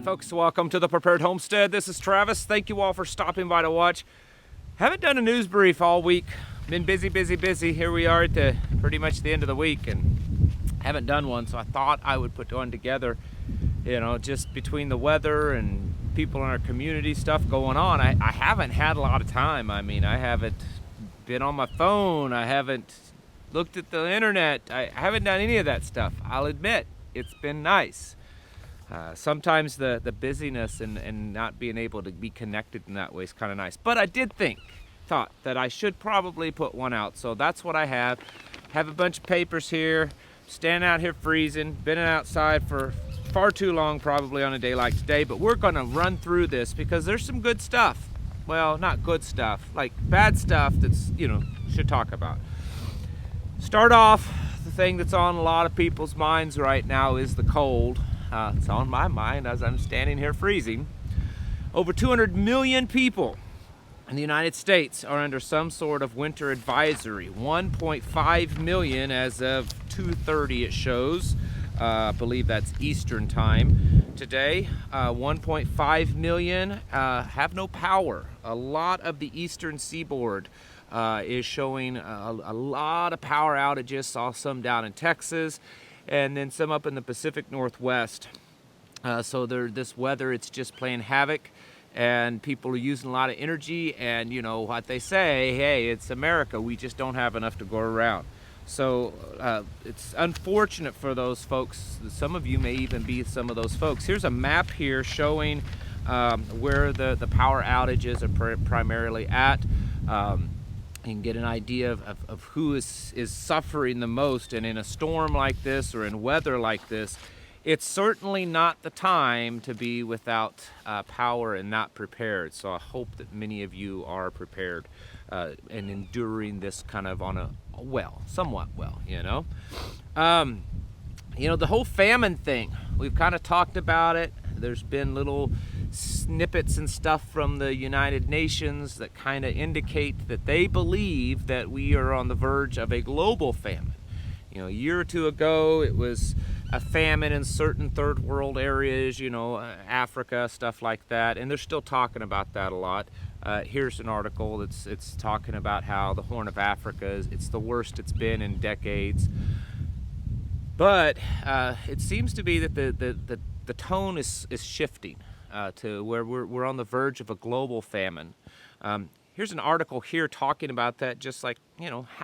folks, welcome to the Prepared Homestead. This is Travis. Thank you all for stopping by to watch. Haven't done a news brief all week. Been busy. Here we are at pretty much the end of the week and haven't done one, so I thought I would put one together. You know, just between the weather and people in our community stuff going on, I haven't had a lot of time. I mean, I haven't been on my phone. I haven't looked at the internet. I haven't done any of that stuff. I'll admit, it's been nice. Sometimes the busyness and not being able to be connected in that way is kind of nice. But I thought that I should probably put one out. So that's what I have. Have a bunch of papers here, standing out here freezing, been outside for far too long probably on a day like today, but we're gonna run through this because there's some good stuff. Well, not good stuff, like bad stuff that's, should talk about. Start off, the thing that's on a lot of people's minds right now is the cold. It's on my mind as I'm standing here freezing. Over 200 million people in the United States are under some sort of winter advisory. 1.5 million as of 2:30 it shows. I believe that's Eastern time today. 1.5 million have no power. A lot of the eastern seaboard is showing a lot of power outages. Saw some down in Texas and then some up in the Pacific Northwest. So this weather, it's just playing havoc and people are using a lot of energy, and you know what they say, hey, it's America, we just don't have enough to go around. So it's unfortunate for those folks. Some of you may even be some of those folks. Here's a map here showing where the power outages are primarily at. You can get an idea of who is suffering the most. And in a storm like this or in weather like this, it's certainly not the time to be without power and not prepared. So I hope that many of you are prepared and enduring this kind of on a somewhat well, the whole famine thing, we've kind of talked about it. There's been little snippets and stuff from the United Nations that kind of indicate that they believe that we are on the verge of a global famine. A year or two ago, it was a famine in certain third world areas, Africa, stuff like that, and they're still talking about that a lot. Here's an article it's talking about how the Horn of Africa it's the worst it's been in decades. But it seems to be that the tone is shifting to where we're on the verge of a global famine. Here's an article here talking about that, just like,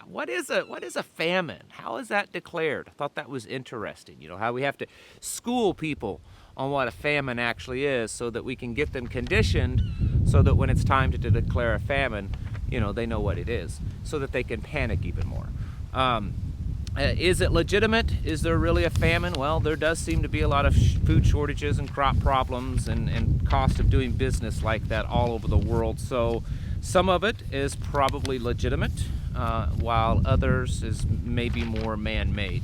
what is a famine? How is that declared? I thought that was interesting, how we have to school people on what a famine actually is so that we can get them conditioned so that when it's time to declare a famine, they know what it is, so that they can panic even more. Is it legitimate? Is there really a famine? Well, there does seem to be a lot of food shortages and crop problems and cost of doing business like that all over the world. So some of it is probably legitimate, while others is maybe more man-made.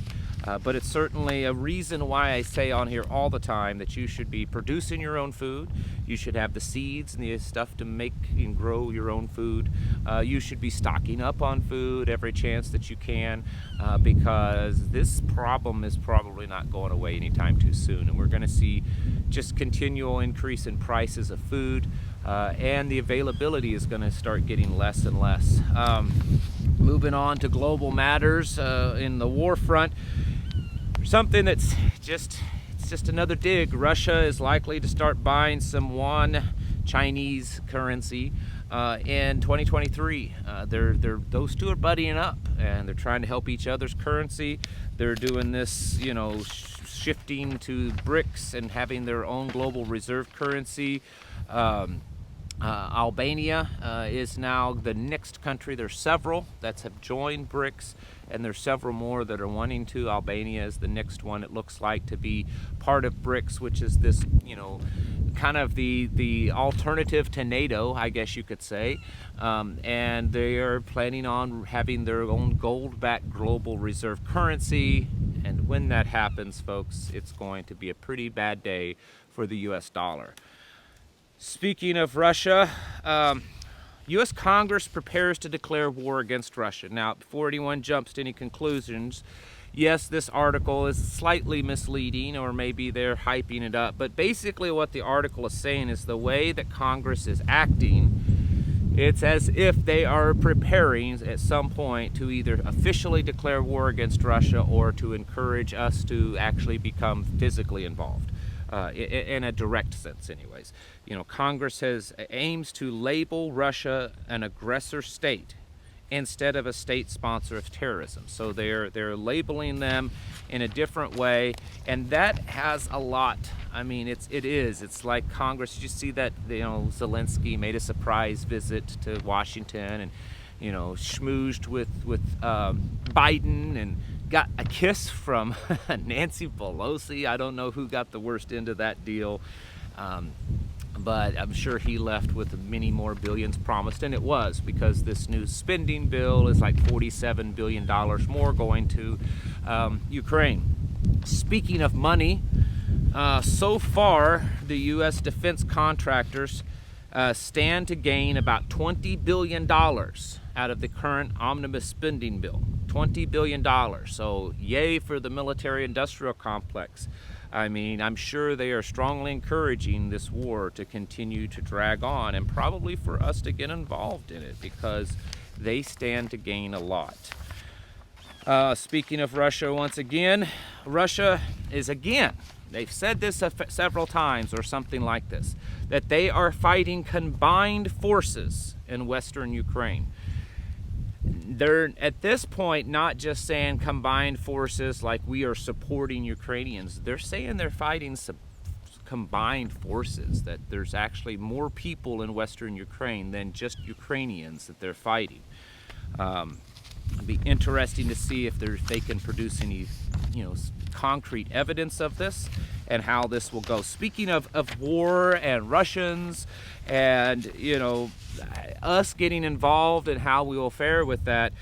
But it's certainly a reason why I say on here all the time that you should be producing your own food. You should have the seeds and the stuff to make and grow your own food. You should be stocking up on food every chance that you can, because this problem is probably not going away anytime too soon. And we're going to see just continual increase in prices of food, and the availability is going to start getting less and less. Moving on to global matters in the war front. Something that's just another dig. Russia is likely to start buying some yuan, Chinese currency, in 2023. Those two are buddying up and they're trying to help each other's currency. They're doing this, shifting to BRICS and having their own global reserve currency. Albania is now the next country. There's several that have joined BRICS, and there's several more that are wanting to. Albania is the next one, it looks like, to be part of BRICS, which is this, kind of the alternative to NATO, I guess you could say. And they are planning on having their own gold-backed global reserve currency. And when that happens, folks, it's going to be a pretty bad day for the US dollar. Speaking of Russia, U.S. Congress prepares to declare war against Russia. Now, before anyone jumps to any conclusions, yes, this article is slightly misleading, or maybe they're hyping it up, but basically what the article is saying is the way that Congress is acting, it's as if they are preparing at some point to either officially declare war against Russia or to encourage us to actually become physically involved. In a direct sense anyways. You know, Congress aims to label Russia an aggressor state instead of a state sponsor of terrorism. So they're labeling them in a different way, and that has a lot. I mean, it's like Congress. Did you see that, you know, Zelensky made a surprise visit to Washington and, you know, schmoozed with Biden and got a kiss from Nancy Pelosi. I don't know who got the worst end of that deal, but I'm sure he left with many more billions promised, and it was, because this new spending bill is like $47 billion more going to Ukraine. Speaking of money, so far the U.S. defense contractors stand to gain about $20 billion out of the current omnibus spending bill. $20 billion. So yay for the military-industrial complex. I mean, I'm sure they are strongly encouraging this war to continue to drag on, and probably for us to get involved in it, because they stand to gain a lot. Speaking of Russia, once again, Russia is they've said this several times or something like this, that they are fighting combined forces in Western Ukraine. They're at this point not just saying combined forces like we are supporting Ukrainians. They're saying they're fighting some combined forces, that there's actually more people in Western Ukraine than just Ukrainians that they're fighting. It'd be interesting to see if they can produce any, you know, concrete evidence of this and how this will go. Speaking of war and Russians and, you know, us getting involved and how we will fare with that,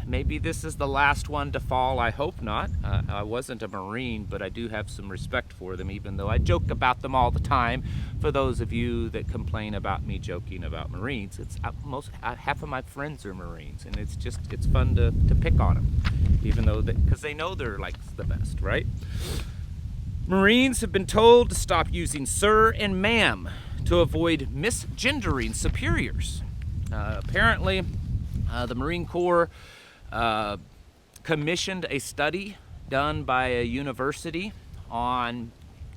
maybe this is the last one to fall. I hope not. I wasn't a Marine, but I do have some respect for them, even though I joke about them all the time. For those of you that complain about me joking about Marines, it's half of my friends are Marines, and it's fun to pick on them, even though because they know they're like the best, right? Marines have been told to stop using sir and ma'am to avoid misgendering superiors. Apparently, the Marine Corps commissioned a study done by a university on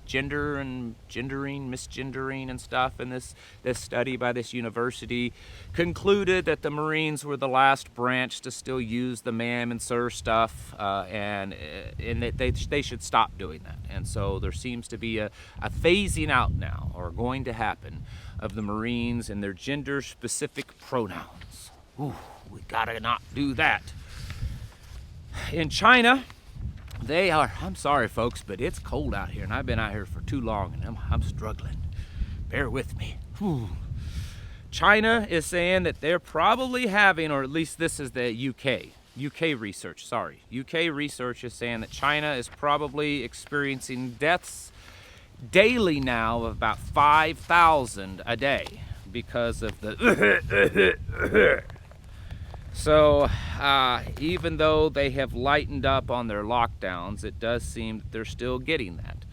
gender and misgendering and stuff, and this study by this university concluded that the Marines were the last branch to still use the ma'am and sir stuff, and that they should stop doing that. And so there seems to be a phasing out now, or going to happen, of the Marines and their gender-specific pronouns. Ooh, we gotta not do that. In China, I'm sorry folks, but it's cold out here, and I've been out here for too long, and I'm struggling. Bear with me. Whew. China is saying that they're probably having, or at least this is the UK research, sorry. UK research is saying that China is probably experiencing deaths daily now of about 5,000 a day because of the So even though they have lightened up on their lockdowns, it does seem that they're still getting that.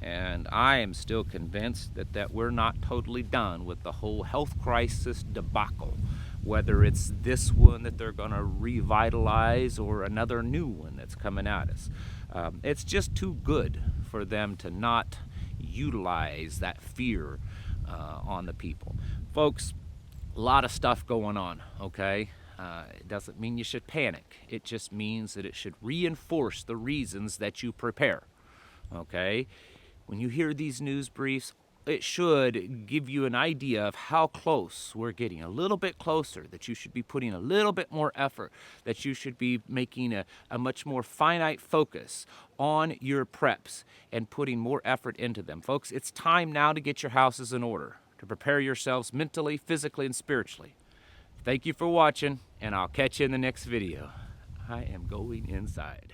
And I am still convinced that we're not totally done with the whole health crisis debacle, whether it's this one that they're going to revitalize or another new one that's coming at us. It's just too good for them to not utilize that fear on the people. Folks, a lot of stuff going on, okay? It doesn't mean you should panic. It just means that it should reinforce the reasons that you prepare, okay? When you hear these news briefs, it should give you an idea of how close we're getting, a little bit closer, that you should be putting a little bit more effort, that you should be making a much more finite focus on your preps and putting more effort into them. Folks, it's time now to get your houses in order, to prepare yourselves mentally, physically, and spiritually. Thank you for watching, and I'll catch you in the next video. I am going inside.